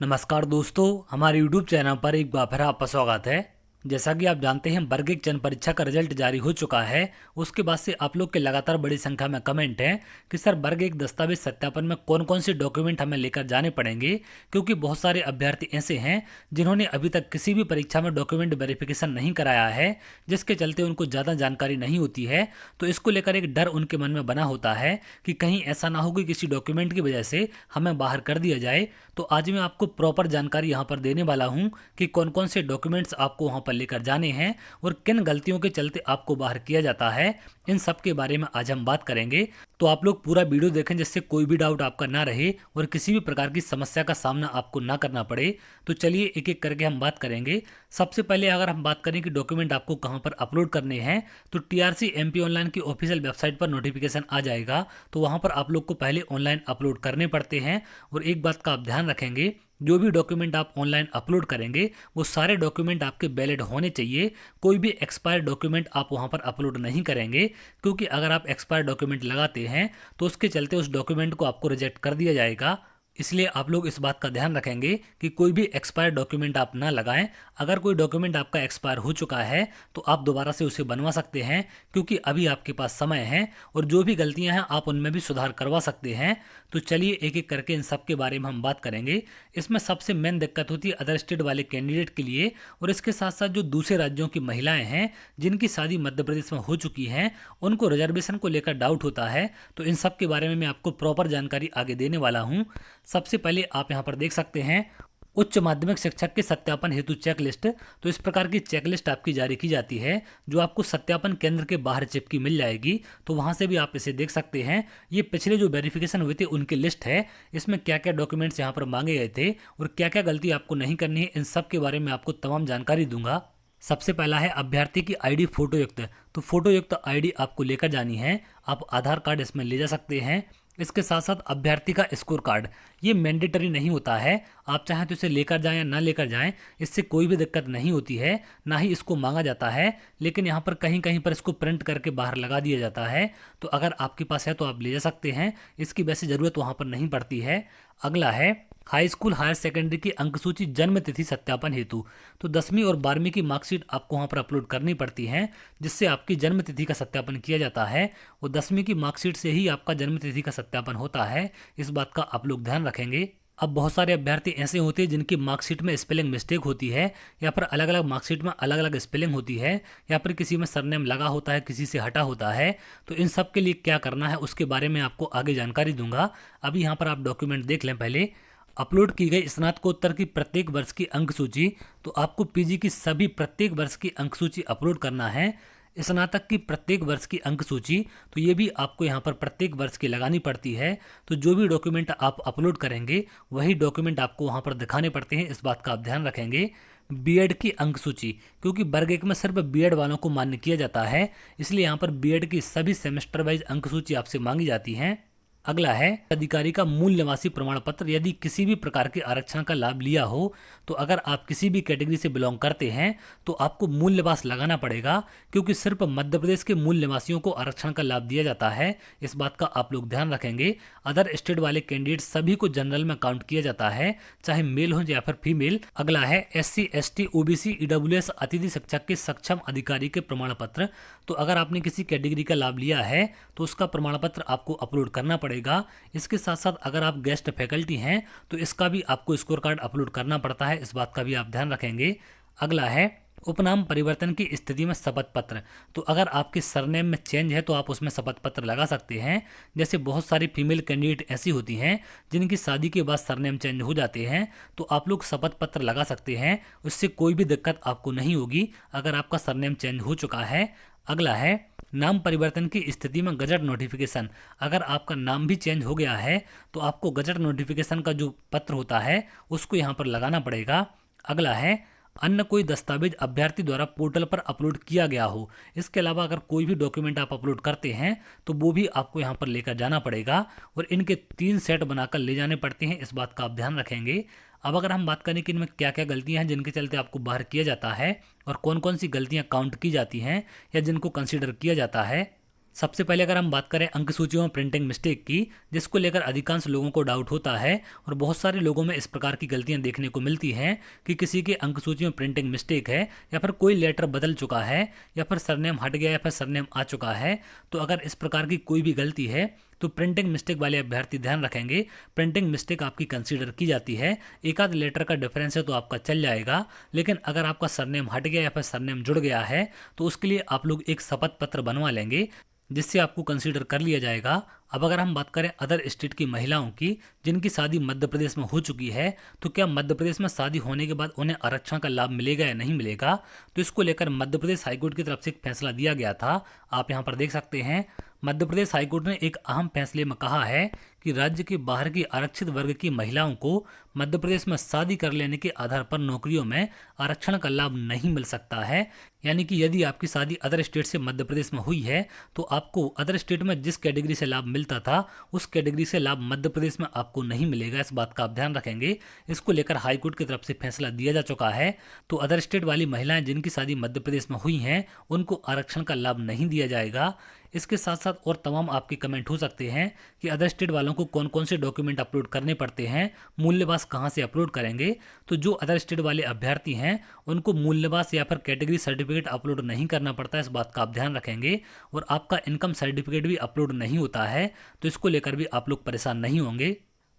नमस्कार दोस्तों, हमारे YouTube चैनल पर एक बार फिर आपका स्वागत है। जैसा कि आप जानते हैं, वर्ग एक चयन परीक्षा का रिजल्ट जारी हो चुका है। उसके बाद से आप लोग के लगातार बड़ी संख्या में कमेंट हैं कि सर वर्ग एक दस्तावेज सत्यापन में कौन कौन से डॉक्यूमेंट हमें लेकर जाने पड़ेंगे, क्योंकि बहुत सारे अभ्यर्थी ऐसे हैं जिन्होंने अभी तक किसी भी परीक्षा में डॉक्यूमेंट वेरिफिकेशन नहीं कराया है, जिसके चलते उनको ज़्यादा जानकारी नहीं होती है। तो इसको लेकर एक डर उनके मन में बना होता है कि कहीं ऐसा ना हो कि किसी डॉक्यूमेंट की वजह से हमें बाहर कर दिया जाए। तो आज मैं आपको प्रॉपर जानकारी यहाँ पर देने वाला हूँ कि कौन कौन से डॉक्यूमेंट्स आपको वहाँ पर लेकर जाने हैं और किन गलतियों के चलते आपको बाहर किया जाता है। इन सब के बारे में आज हम बात करेंगे, तो आप लोग पूरा वीडियो देखें जिससे कोई भी डाउट आपका ना रहे और किसी भी प्रकार की समस्या का सामना आपको ना करना पड़े। तो चलिए एक एक करके हम बात करेंगे। सबसे पहले अगर हम बात करें कि डॉक्यूमेंट आपको कहाँ पर अपलोड करने हैं, तो टीआरसी एमपी ऑनलाइन की ऑफिशियल वेबसाइट पर नोटिफिकेशन आ जाएगा। तो वहाँ पर आप लोग को पहले ऑनलाइन अपलोड करने पड़ते हैं। और एक बात का आप ध्यान रखेंगे, जो भी डॉक्यूमेंट आप ऑनलाइन अपलोड करेंगे वो सारे डॉक्यूमेंट आपके वैलिड होने चाहिए। कोई भी एक्सपायर डॉक्यूमेंट आप वहाँ पर अपलोड नहीं करेंगे, क्योंकि अगर आप एक्सपायर डॉक्यूमेंट लगाते हैं तो उसके चलते उस डॉक्यूमेंट को आपको रिजेक्ट कर दिया जाएगा। इसलिए आप लोग इस बात का ध्यान रखेंगे कि कोई भी एक्सपायर डॉक्यूमेंट आप ना लगाएं। अगर कोई डॉक्यूमेंट आपका एक्सपायर हो चुका है तो आप दोबारा से उसे बनवा सकते हैं, क्योंकि अभी आपके पास समय है और जो भी गलतियां हैं आप उनमें भी सुधार करवा सकते हैं। तो चलिए एक एक करके इन सब के बारे में हम बात करेंगे। इसमें सबसे मेन दिक्कत होती है अदर स्टेट वाले कैंडिडेट के लिए, और इसके साथ साथ जो दूसरे राज्यों की महिलाएं हैं जिनकी शादी मध्य प्रदेश में हो चुकी है, उनको रिजर्वेशन को लेकर डाउट होता है। तो इन सब के बारे में मैं आपको प्रॉपर जानकारी आगे देने वाला हूँ। सबसे पहले आप यहाँ पर देख सकते हैं उच्च माध्यमिक शिक्षक के सत्यापन हेतु चेकलिस्ट। तो इस प्रकार की चेकलिस्ट आपकी जारी की जाती है, जो आपको सत्यापन केंद्र के बाहर चिपकी मिल जाएगी। तो वहां से भी आप इसे देख सकते हैं। ये पिछले जो वेरिफिकेशन हुए थे उनकी लिस्ट है। इसमें क्या क्या डॉक्यूमेंट्स यहाँ पर मांगे गए थे और क्या क्या गलती आपको नहीं करनी है, इन सब के बारे में आपको तमाम जानकारी दूंगा। सबसे पहला है अभ्यर्थी की आईडी फोटो युक्त। तो फोटो युक्त आईडी आपको लेकर जानी है। आप आधार कार्ड इसमें ले जा सकते हैं। इसके साथ साथ अभ्यर्थी का स्कोर कार्ड, ये मैंडेटरी नहीं होता है। आप चाहें तो इसे लेकर जाएं या ना लेकर जाएं, इससे कोई भी दिक्कत नहीं होती है, ना ही इसको मांगा जाता है। लेकिन यहाँ पर कहीं कहीं पर इसको प्रिंट करके बाहर लगा दिया जाता है। तो अगर आपके पास है तो आप ले जा सकते हैं, इसकी वैसे ज़रूरत वहाँ पर नहीं पड़ती है। अगला है हाई स्कूल हायर सेकेंडरी की अंक सूची जन्म तिथि सत्यापन हेतु। तो 10वीं और 12वीं की मार्कशीट आपको वहाँ पर अपलोड करनी पड़ती है, जिससे आपकी जन्म तिथि का सत्यापन किया जाता है। और 10वीं की मार्कशीट से ही आपका जन्म तिथि का सत्यापन होता है। इस बात का आप लोग ध्यान रखेंगे। अब बहुत सारे अभ्यर्थी ऐसे होते हैं जिनकी मार्कशीट में स्पेलिंग मिस्टेक होती है, या फिर अलग अलग मार्कशीट में अलग अलग स्पेलिंग होती है, या फिर किसी में सरनेम लगा होता है, किसी से हटा होता है। तो इन सब के लिए क्या करना है उसके बारे में आपको आगे जानकारी दूंगा। अभी यहाँ पर आप डॉक्यूमेंट देख लें पहले। अपलोड की गई स्नातकोत्तर की प्रत्येक वर्ष की अंक सूची। तो आपको पीजी की सभी प्रत्येक वर्ष की अंक सूची अपलोड करना है। स्नातक की प्रत्येक वर्ष की अंक सूची, तो ये भी आपको यहाँ पर प्रत्येक वर्ष की लगानी पड़ती है। तो जो भी डॉक्यूमेंट आप अपलोड करेंगे वही डॉक्यूमेंट आपको वहाँ पर दिखाने पड़ते हैं, इस बात का आप ध्यान रखेंगे। बीएड की अंक सूची, क्योंकि वर्ग एक में सिर्फ बीएड वालों को मान्य किया जाता है, इसलिए यहाँ पर बीएड की सभी सेमेस्टर वाइज अंक सूची आपसे मांगी जाती हैं। अगला है अधिकारी का मूल निवासी प्रमाण पत्र। यदि किसी भी प्रकार के आरक्षण का लाभ लिया हो, तो अगर आप किसी भी कैटेगरी से बिलोंग करते हैं तो आपको मूल निवास लगाना पड़ेगा, क्योंकि सिर्फ मध्य प्रदेश के मूल निवासियों को आरक्षण का लाभ दिया जाता है। इस बात का आप लोग ध्यान रखेंगे। अदर स्टेट वाले कैंडिडेट सभी को जनरल में काउंट किया जाता है, चाहे मेल हो या फिर फीमेल। अगला है SC ST OBC EWS अतिथि शिक्षक के सक्षम अधिकारी के प्रमाण पत्र। तो अगर आपने किसी कैटेगरी का लाभ लिया है तो उसका प्रमाण पत्र आपको अपलोड करना पड़ेगा। इसके साथ साथ अगर आप गेस्ट फैकल्टी हैं तो इसका भी आपको स्कोर कार्ड अपलोड करना पड़ता है, इस बात का भी आप ध्यान रखेंगे। अगला है उपनाम परिवर्तन की स्थिति में शपथ पत्र। तो अगर आपके सरनेम में चेंज है तो आप उसमें शपथ पत्र लगा सकते हैं। जैसे बहुत सारी फीमेल कैंडिडेट ऐसी होती हैं जिनकी शादी के बाद सरनेम चेंज हो जाते हैं, तो आप लोग शपथ पत्र लगा सकते हैं। उससे कोई भी दिक्कत आपको नहीं होगी अगर आपका सरनेम चेंज हो चुका है। अगला है नाम परिवर्तन की स्थिति में गजट नोटिफिकेशन। अगर आपका नाम भी चेंज हो गया है तो आपको गजट नोटिफिकेशन का जो पत्र होता है उसको यहाँ पर लगाना पड़ेगा। अगला है अन्य कोई दस्तावेज अभ्यर्थी द्वारा पोर्टल पर अपलोड किया गया हो। इसके अलावा अगर कोई भी डॉक्यूमेंट आप अपलोड करते हैं तो वो भी आपको यहाँ पर लेकर जाना पड़ेगा, और इनके 3 सेट बनाकर ले जाने पड़ते हैं, इस बात का आप ध्यान रखेंगे। अब अगर हम बात करें कि इनमें क्या क्या गलतियां हैं जिनके चलते आपको बाहर किया जाता है और कौन कौन सी गलतियां काउंट की जाती हैं या जिनको कंसीडर किया जाता है, सबसे पहले अगर हम बात करें अंक सूचियों में प्रिंटिंग मिस्टेक की, जिसको लेकर अधिकांश लोगों को डाउट होता है और बहुत सारे लोगों में इस प्रकार की गलतियां देखने को मिलती हैं कि किसी के अंक सूची में प्रिंटिंग मिस्टेक है या फिर कोई लेटर बदल चुका है या फिर सरनेम हट गया या फिर सरनेम आ चुका है। तो अगर इस प्रकार की कोई भी गलती है तो प्रिंटिंग मिस्टेक वाले अभ्यर्थी ध्यान रखेंगे, प्रिंटिंग मिस्टेक आपकी कंसीडर की जाती है। एक आध लेटर का डिफरेंस है तो आपका चल जाएगा, लेकिन अगर आपका सरनेम हट गया या फिर सरनेम जुड़ गया है तो उसके लिए आप लोग एक शपथ पत्र बनवा लेंगे, जिससे आपको कंसीडर कर लिया जाएगा। अब अगर हम बात करें अदर स्टेट की महिलाओं की जिनकी शादी मध्य प्रदेश में हो चुकी है, तो क्या मध्य प्रदेश में शादी होने के बाद उन्हें आरक्षण का लाभ मिलेगा या नहीं मिलेगा, तो इसको लेकर मध्य प्रदेश हाईकोर्ट की तरफ से एक फैसला दिया गया था। आप यहाँ पर देख सकते हैं मध्य प्रदेश हाईकोर्ट ने एक अहम फैसले में कहा है कि राज्य के बाहर की आरक्षित वर्ग की महिलाओं को मध्य प्रदेश में शादी कर लेने के आधार पर नौकरियों में आरक्षण का लाभ नहीं मिल सकता है। यानी कि यदि आपकी शादी अदर स्टेट से मध्य प्रदेश में हुई है तो आपको अदर स्टेट में जिस कैटेगरी से लाभ मिलता था उस कैटेगरी से लाभ मध्य प्रदेश में आपको नहीं मिलेगा। इस बात का आप ध्यान रखेंगे। इसको लेकर हाईकोर्ट की तरफ से फैसला दिया जा चुका है। तो अदर स्टेट वाली महिलाएं जिनकी शादी मध्य प्रदेश में हुई हैं उनको आरक्षण का लाभ नहीं दिया जाएगा। इसके साथ साथ और तमाम आपके कमेंट हो सकते हैं कि अदर स्टेट वालों को कौन कौन से डॉक्यूमेंट अपलोड करने पड़ते हैं, मूल्यवास कहां से अपलोड करेंगे। तो जो अदर स्टेट वाले अभ्यर्थी हैं उनको मूल्यवास या फिर कैटेगरी सर्टिफिकेट अपलोड नहीं करना पड़ता है। इस बात का आप ध्यान रखेंगे। और आपका इनकम सर्टिफिकेट भी अपलोड नहीं होता है, तो इसको लेकर भी आप लोग परेशान नहीं होंगे।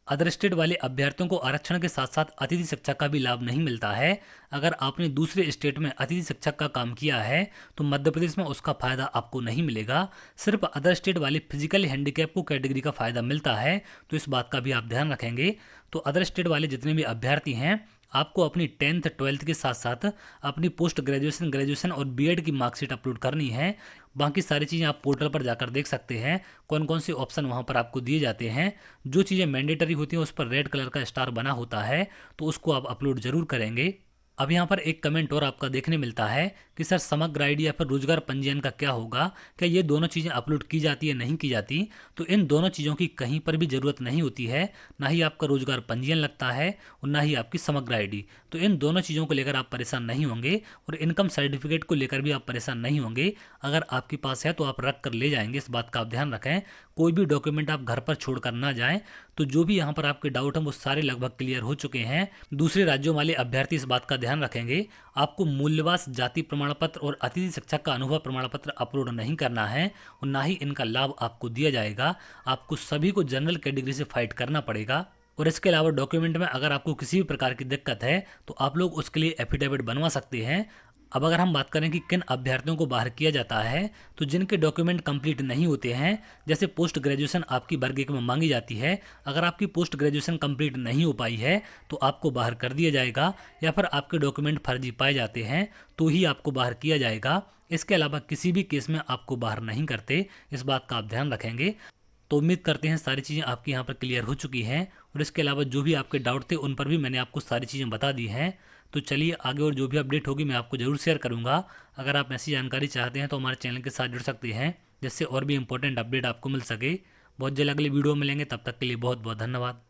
अदर स्टेट वाले अभ्यर्थियों को आरक्षण के साथ साथ अतिथि शिक्षक का भी लाभ नहीं मिलता है। अगर आपने दूसरे स्टेट में अतिथि शिक्षक का काम किया है तो मध्य प्रदेश में उसका फायदा आपको नहीं मिलेगा। सिर्फ अदर स्टेट वाले फिजिकली हैंडीकैप को कैटेगरी का फायदा मिलता है, तो इस बात का भी आप ध्यान रखेंगे। तो अदर स्टेट वाले जितने भी अभ्यर्थी हैं आपको अपनी 10th 12th के साथ साथ अपनी पोस्ट ग्रेजुएशन और बीएड की मार्कशीट अपलोड करनी है। बाकी सारी चीज़ें आप पोर्टल पर जाकर देख सकते हैं कौन कौन से ऑप्शन वहां पर आपको दिए जाते हैं। जो चीज़ें मैंडेटरी होती हैं उस पर रेड कलर का स्टार बना होता है, तो उसको आप अपलोड जरूर करेंगे। अब यहाँ पर एक कमेंट और आपका देखने मिलता है कि सर समग्र आईडी या फिर रोजगार पंजीयन का क्या होगा, क्या ये दोनों चीज़ें अपलोड की जाती है नहीं की जाती। तो इन दोनों चीज़ों की कहीं पर भी ज़रूरत नहीं होती है, ना ही आपका रोजगार पंजीयन लगता है और ना ही आपकी समग्र आईडी। तो इन दोनों चीज़ों को लेकर आप परेशान नहीं होंगे और इनकम सर्टिफिकेट को लेकर भी आप परेशान नहीं होंगे। अगर आपके पास है तो आप रख कर ले जाएंगे। इस बात का आप ध्यान रखें। कोई भी डॉक्यूमेंट आप घर पर छोड़कर ना जाएं। तो जो भी यहाँ पर आपके डाउट हैं वो सारे लगभग क्लियर हो चुके हैं। दूसरे राज्यों वाले अभ्यर्थी इस बात का ध्यान रखेंगे, आपको मूल्यवास जाति प्रमाण पत्र और अतिथि शिक्षक का अनुभव प्रमाण पत्र अपलोड नहीं करना है और ना ही इनका लाभ आपको दिया जाएगा। आपको सभी को जनरल कैटेगरी से फाइट करना पड़ेगा। और इसके अलावा डॉक्यूमेंट में अगर आपको किसी भी प्रकार की दिक्कत है तो आप लोग उसके लिए एफिडेविट बनवा सकते हैं। अब अगर हम बात करें कि किन अभ्यर्थियों को बाहर किया जाता है, तो जिनके डॉक्यूमेंट कंप्लीट नहीं होते हैं, जैसे पोस्ट ग्रेजुएशन आपकी वर्ग 1 में मांगी जाती है, अगर आपकी पोस्ट ग्रेजुएशन कंप्लीट नहीं हो पाई है तो आपको बाहर कर दिया जाएगा, या फिर आपके डॉक्यूमेंट फर्जी पाए जाते हैं तो ही आपको बाहर किया जाएगा। इसके अलावा किसी भी केस में आपको बाहर नहीं करते। इस बात का आप ध्यान रखेंगे। तो उम्मीद करते हैं सारी चीज़ें आपकी यहाँ पर क्लियर हो चुकी हैं और इसके अलावा जो भी आपके डाउट थे उन पर भी मैंने आपको सारी चीज़ें बता दी हैं। तो चलिए आगे और जो भी अपडेट होगी मैं आपको ज़रूर शेयर करूँगा। अगर आप ऐसी जानकारी चाहते हैं तो हमारे चैनल के साथ जुड़ सकते हैं, जिससे और भी इंपॉर्टेंट अपडेट आपको मिल सके। बहुत जल्द अगली वीडियो मिलेंगे, तब तक के लिए बहुत बहुत धन्यवाद।